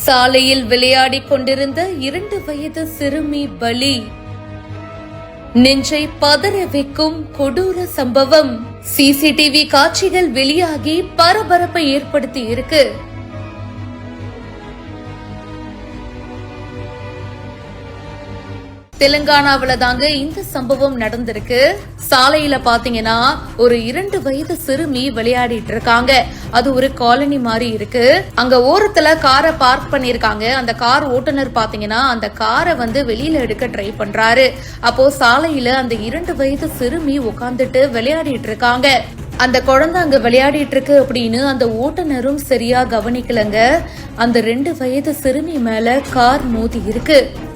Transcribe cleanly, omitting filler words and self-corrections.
சாலையில் விளையாடிக் கொண்டிருந்த 2 வயது சிறுமி பலி. நெஞ்சை பதற வைக்கும் கொடூர சம்பவம். சிசிடிவி காட்சிகள் வெளியாகி பரபரப்பை ஏற்படுத்தி இருக்கு. தெலுங்கானாவில தாங்க இந்த சம்பவம் நடந்திருக்கு. சாலையில பாத்தீங்கன்னா ஒரு 2 வயது சிறுமி விளையாடிட்டு இருக்காங்க. அது ஒரு காலனி மாதிரி இருக்கு. அங்க ஓரத்துல காரை பார்க் பண்ணிருக்காங்க. அந்த கார் ஓட்டுநர் பாத்தீங்கன்னா அந்த காரை வெளியில எடுக்க ட்ரை பண்றாரு. அப்போ சாலையில அந்த 2 வயது சிறுமி உட்கார்ந்துட்டு விளையாடிட்டு இருக்காங்க. அந்த குழந்தை அங்க விளையாடிட்டு இருக்கு அப்படின்னு அந்த ஓட்டுநரும் சரியா கவனிக்கலங்க. அந்த 2 வயது சிறுமி மேல கார் மோதி இருக்கு.